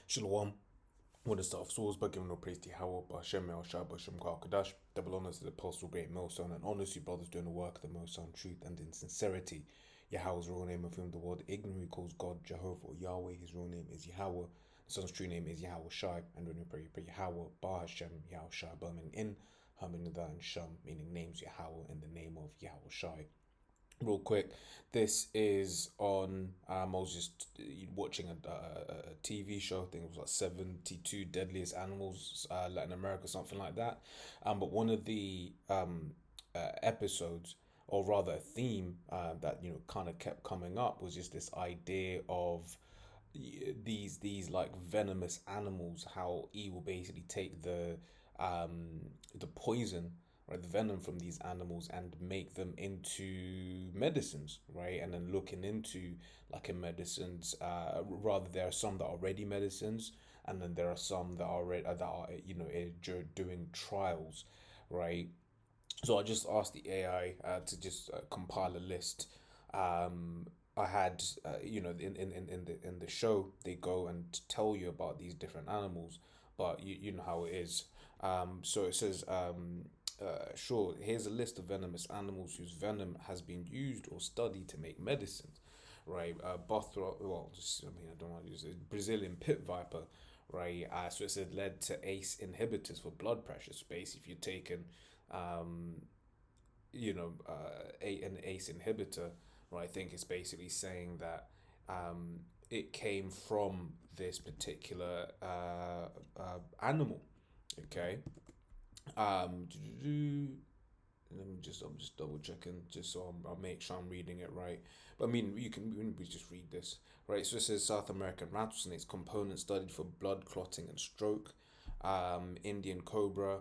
Shalom. Want to start off Swords by giving no praise to Yahweh, Hashem, El Shai, Hashem, Gal Kadash. Double honors to the apostle, great millstone, and honors you brothers doing the work of the Most High in truth and in sincerity. Yahweh's real name, of whom the world ignorantly calls God Jehovah or Yahweh. His real name is Yahweh. The Son's true name is Yahweh Shai. And when we pray Yahweh, Bar Hashem, Yahweh Shai, meaning in, meaning that, and Sham, meaning names Yahweh in the name of Yahweh Shai. Real quick, this is on. I was just watching a TV show. I think it was like 72 Deadliest Animals, Latin America, something like that. But one of the episodes, or rather a theme that kind of kept coming up, was just this idea of these like venomous animals, how he will basically take the poison, right, the venom from these animals and make them into medicines, right, and then looking into like in medicines, rather there are some that are already medicines, and then there are some that are already that are doing trials, right. So I just asked the AI to just compile a list. I had, in the show they go and tell you about these different animals, but you know how it is. So it says, sure, here's a list of venomous animals whose venom has been used or studied to make medicines, right? Well, I don't want to use it. Brazilian pit viper, right? So it said led to ACE inhibitors for blood pressure. So basically, if you're taking, um, an ACE inhibitor, right? I think it's basically saying that it came from this particular animal. Okay. Um, I'm just double checking just so I'll make sure I'm reading it right. But I mean, we just read this, right? So it says South American rattlesnakes components studied for blood clotting and stroke. Indian cobra,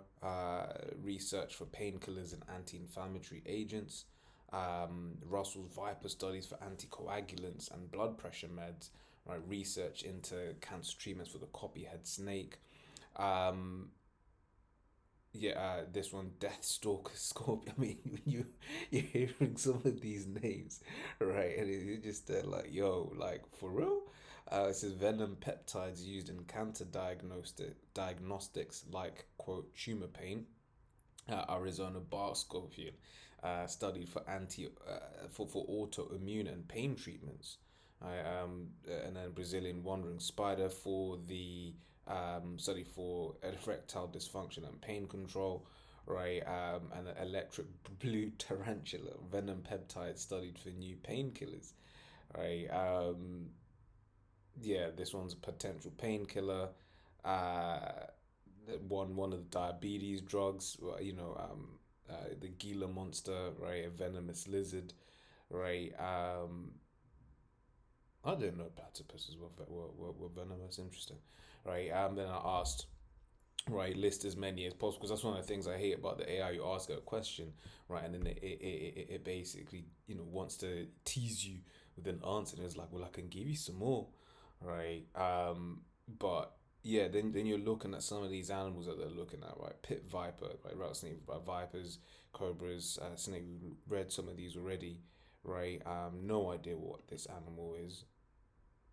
research for painkillers and anti-inflammatory agents. Russell's viper studies for anticoagulants and blood pressure meds. Right, research into cancer treatments for the copyhead snake. Um, this one, Deathstalker Scorpion. I mean, you're hearing some of these names, right? And it's just like, yo, like for real. It says venom peptides used in cancer diagnostics, like quote tumor pain. Arizona bar scorpion, studied for for autoimmune and pain treatments. And then Brazilian wandering spider for the study for erectile dysfunction and pain control, right? And an electric blue tarantula venom peptide studied for new painkillers, right? Yeah, this one's a potential painkiller. Uh, one of the diabetes drugs, the Gila monster, right? A venomous lizard, right? I didn't know platypuses were venomous. Interesting, right? Then I asked, right, list as many as possible because that's one of the things I hate about the AI. You ask it a question, right, and then it basically wants to tease you with an answer, and it's like, well, I can give you some more, right? But yeah, then you're looking at some of these animals that they're looking at, right? Pit viper, right? Rattlesnake, vipers, cobras, snake. We read some of these already, right? No idea what this animal is.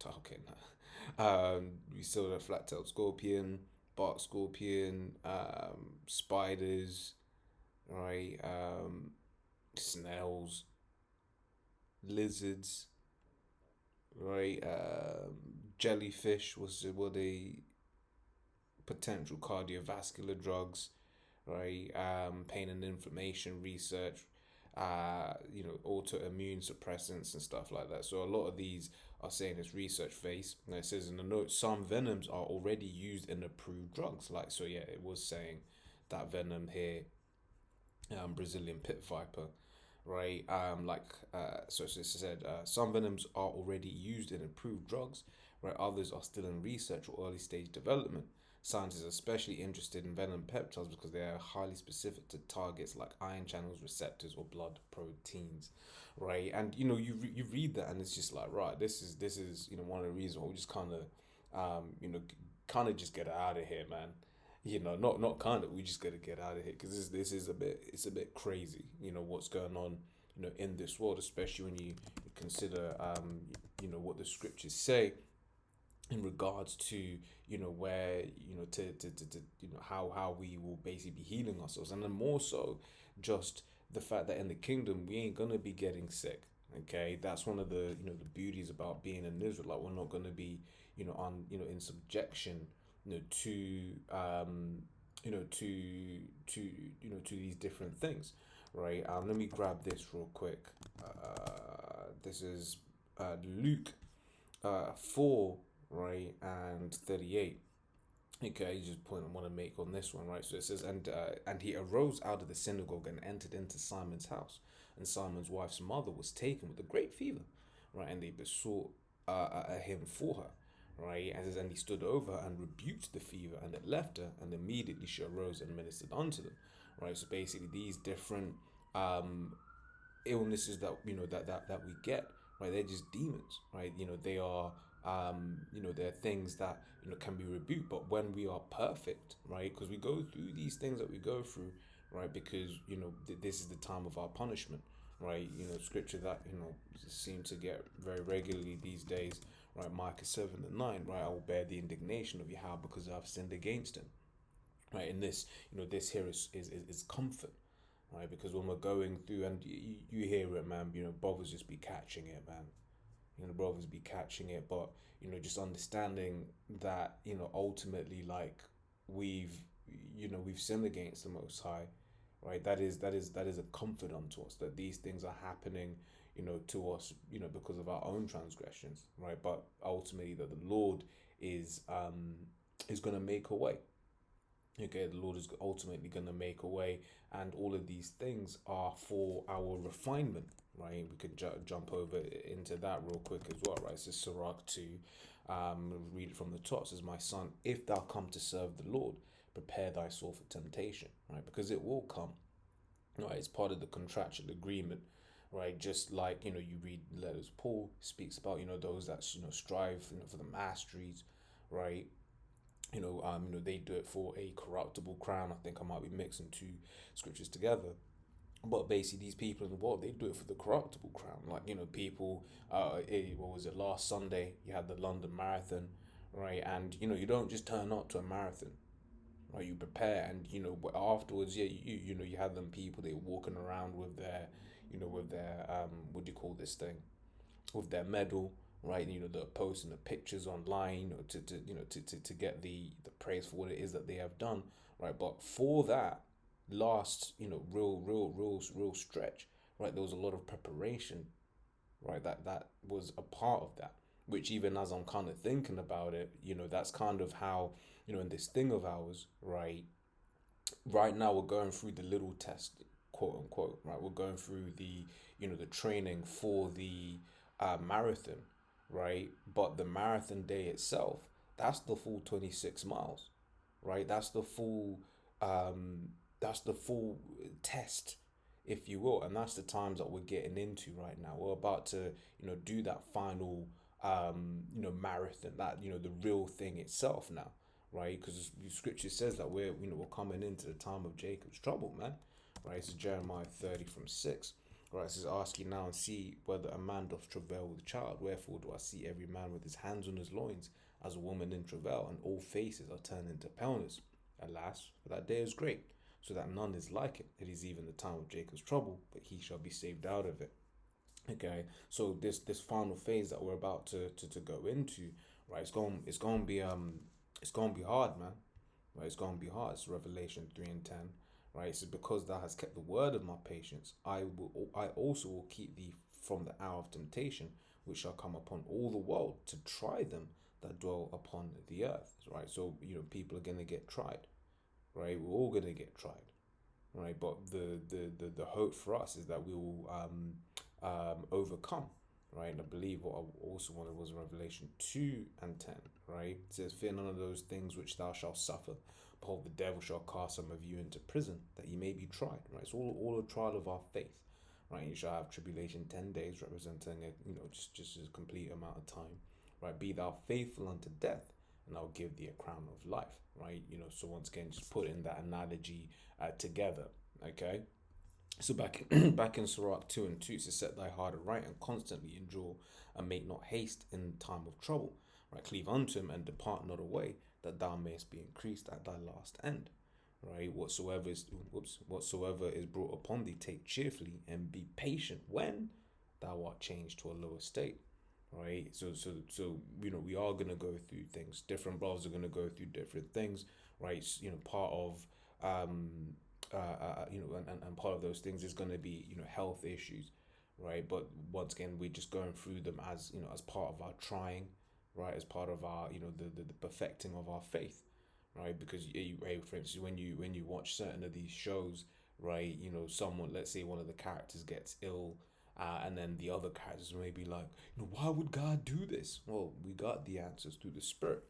Okay, nah. We saw the flat-tailed scorpion, bark scorpion, spiders, right? Snails, lizards, right? Jellyfish were they potential cardiovascular drugs, right? Pain and inflammation research, autoimmune suppressants and stuff like that. So a lot of these are saying it's research phase. And it says in the note, some venoms are already used in approved drugs. Like, so yeah, it was saying that venom here, Brazilian pit viper, right? So it said some venoms are already used in approved drugs, right? Others are still in research or early stage development. Scientists are especially interested in venom peptides because they are highly specific to targets like ion channels, receptors, or blood proteins, right? And you read that and it's just like, right, this is one of the reasons why we just kind of just get out of here, man. Not kind of. We just gotta get out of here because this is a bit crazy. What's going on, in this world, especially when you consider what the scriptures say, in regards to where to how we will basically be healing ourselves, and then more so just the fact that in the kingdom we ain't gonna be getting sick. Okay, that's one of the the beauties about being an Israelite. We're not gonna be on in subjection to to these different things, right? Let me grab this real quick. This is Luke 4, right, and 38. Okay, just point I want to make on this one, right? So it says, and he arose out of the synagogue and entered into Simon's house, and Simon's wife's mother was taken with a great fever, right? And they besought him for her, right? And it says, and he stood over her and rebuked the fever, and it left her, and immediately she arose and ministered unto them, right? So basically, these different um illnesses that that we get, right, they're just demons, right? They are they're things that can be rebuked. But when we are perfect, right, because we go through these things that we go through, right, because this is the time of our punishment, right? Scripture that seem to get very regularly these days, right? Micah 7 and 9, right? I will bear the indignation of Yahweh because I've sinned against him, right? And this this here is comfort, right? Because when we're going through, and you hear it, man, brothers just be catching it, man. Brothers be catching it, but just understanding that ultimately, like, we've we've sinned against the Most High, right? That is a comfort unto us that these things are happening, to us, because of our own transgressions, right? But ultimately, that the Lord is gonna make a way. Okay, the Lord is ultimately going to make a way, and all of these things are for our refinement, right? We could jump over into that real quick as well, right? So Sirach 2, read it from the top. It says, my son, if thou come to serve the Lord, prepare thy soul for temptation, right? Because it will come, right? It's part of the contractual agreement, right? Just like you read letters, Paul speaks about those that strive for the masteries, right? They do it for a corruptible crown. I think I might be mixing two scriptures together. But basically, these people in the world, they do it for the corruptible crown. Like, people, what was it, last Sunday, you had the London Marathon, right? And, you don't just turn up to a marathon, right? You prepare, and, but afterwards, yeah, you had them people, they were walking around with their, what do you call this thing? With their medal, right? They're posting the pictures online, to get the praise for what it is that they have done, right? But for that last, real stretch, right? There was a lot of preparation, right? That was a part of that. Which, even as I'm kind of thinking about it, that's kind of how, in this thing of ours, right? Right now we're going through the little test, quote unquote, right? We're going through the the training for the marathon, right? But the marathon day itself, that's the full 26 miles, right? That's the full test, if you will. And that's the times that we're getting into right now. We're about to do that final marathon, that the real thing itself now, right? Because the scripture says that we're coming into the time of Jacob's trouble, man, right? It's Jeremiah 30 from 6. Right, it says, ask ye now and see whether a man doth travail with child. Wherefore do I see every man with his hands on his loins, as a woman in travail, and all faces are turned into paleness. Alas, for that day is great, so that none is like it. It is even the time of Jacob's trouble, but he shall be saved out of it. Okay, so this final phase that we're about to go into, right? It's going to be hard, man. Right, it's going to be hard. It's Revelation 3 and 10. Right, it says, because thou hast kept the word of my patience, I also will keep thee from the hour of temptation, which shall come upon all the world to try them that dwell upon the earth. Right, so people are gonna get tried. Right, we're all gonna get tried. Right, but the hope for us is that we will overcome, right? And I believe what I also wanted was Revelation 2 and 10, right? It says, fear none of those things which thou shalt suffer. Behold, the devil shall cast some of you into prison, that ye may be tried, right? It's all a trial of our faith, right? You shall have tribulation 10 days, representing a, just a complete amount of time, right? Be thou faithful unto death, and I'll give thee a crown of life, right? So once again, just put in that analogy together, okay? So back in Sirach 2 and 2, to set thy heart aright and constantly endure, and make not haste in time of trouble. right? Cleave unto him and depart not away, that thou mayest be increased at thy last end, right? Whatsoever is brought upon thee, take cheerfully and be patient when thou art changed to a lower state, right? So we are gonna go through things. Different brothers are gonna go through different things, right? Part of and part of those things is gonna be health issues, right? But once again, we're just going through them as as part of our trying, right? As part of our the perfecting of our faith, right? Because for instance, when you watch certain of these shows, right? Someone, let's say one of the characters gets ill, and then the other characters may be like, why would God do this? Well, we got the answers through the Spirit.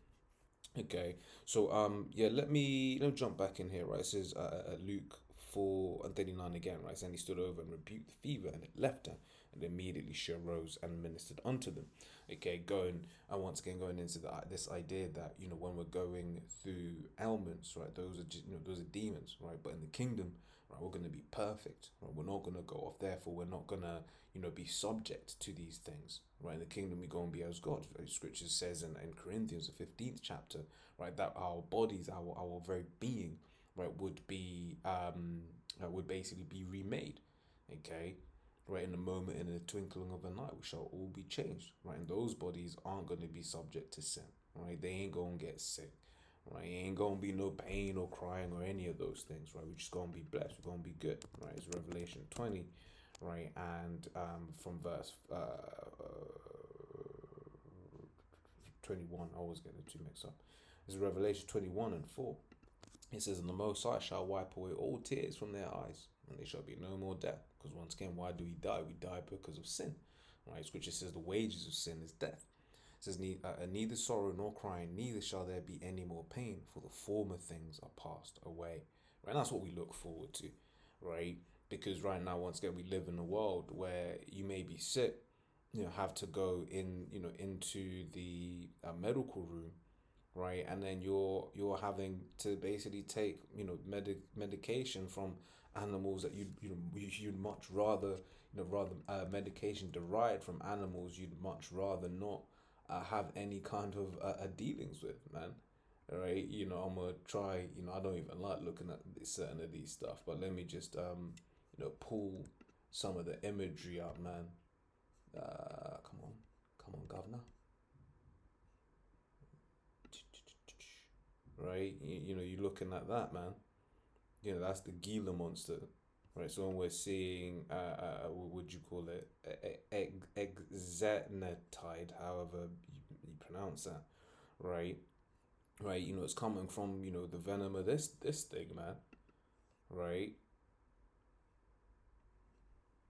Okay, so yeah, let me jump back in here, right? It says Luke 4:39 again, right? And he stood over and rebuked the fever, and it left her, and immediately she arose and ministered unto them. Okay, going and once again going into this idea that when we're going through ailments, right? Those are just those are demons, right? But in the kingdom, right, we're going to be perfect, right? We're not going to go off. Therefore, we're not going to be subject to these things, right? In the kingdom, we go and be as God. Scripture says in Corinthians, the 15th chapter, right, that our bodies, our very being, right, would basically be remade, okay, right, in a moment, in a twinkling of an eye, we shall all be changed, right, and those bodies aren't going to be subject to sin, right? They ain't gonna get sick, right? Ain't gonna be no pain or crying or any of those things, right? We're just gonna be blessed. We're gonna be good, right? It's Revelation 20, right? And from verse 21, I always get the two mixed up. It's Revelation 21 and 4. It says, "And the Most High shall wipe away all tears from their eyes, and there shall be no more death." Because once again, why do we die? We die because of sin, right? Scripture says the wages of sin is death. It says, neither sorrow nor crying, neither shall there be any more pain, for the former things are passed away. Right? And that's what we look forward to, right? Because right now, once again, we live in a world where you may be sick, have to go into the medical room, right? And then you're having to basically take medication from animals that you'd much rather rather medication derived from animals you'd much rather not have any kind of dealings with, man. All right, I'm gonna try. I don't even like looking at certain of these stuff, but let me just pull some of the imagery up, man. Come on, governor. Right, you're looking at that, man. That's the Gila monster, right? So when we're seeing, what would you call it, exenatide, however you pronounce that, right? Right, it's coming from the venom of this thing, man. Right,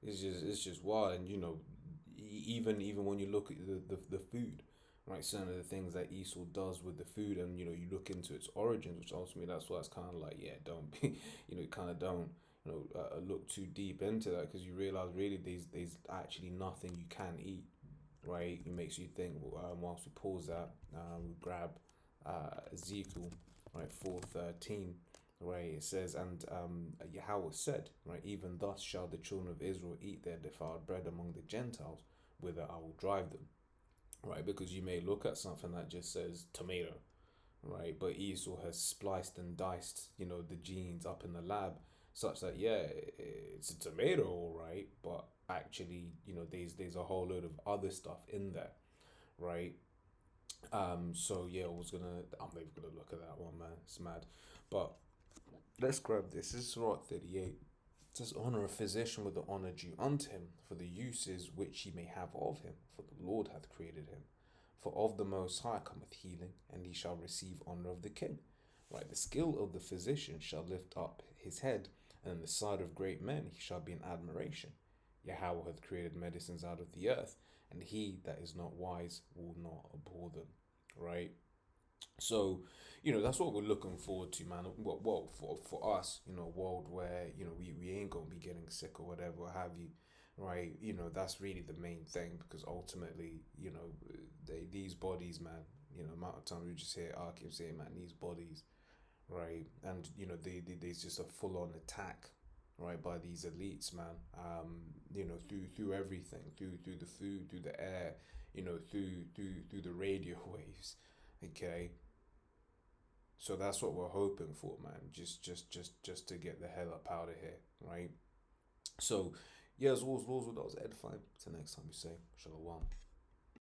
it's just wild, and even when you look at the food, right? Certain of the things that Esau does with the food, and you look into its origins, which ultimately that's why it's kind of like, yeah, don't be, kind of don't look too deep into that, because you realize really there's actually nothing you can eat, right? It makes you think. Whilst we pause that, we grab Ezekiel, right, 4:13, right? It says, and Yahweh said, right, even thus shall the children of Israel eat their defiled bread among the Gentiles, whither I will drive them, right? Because you may look at something that just says tomato, right? But Esau has spliced and diced, the genes up in the lab, such that yeah, it's a tomato, all right, but actually, there's a whole load of other stuff in there, right? So yeah, I'm never gonna look at that one, man. It's mad. But let's grab this. This is Surah 38. It says, "Honor a physician with the honor due unto him, for the uses which he may have of him, for the Lord hath created him. For of the Most High cometh healing, and he shall receive honor of the king." Right, the skill of the physician shall lift up his head, and in the sight of great men he shall be in admiration. Yahweh hath created medicines out of the earth, and he that is not wise will not abhor them. Right? So, that's what we're looking forward to, man. Well, for us, a world where, we ain't gonna be getting sick or whatever, what have you, right? That's really the main thing, because ultimately, these bodies, man, amount of time we just hear Arkim say, man, these bodies, right? And, there's just a full on attack, right, by these elites, man. Through everything, through the food, through the air, through the radio waves. Okay, so that's what we're hoping for, man. Just to get the hell up out of here, right? So, yeah, those were those edifying. Till next time, we say shalom.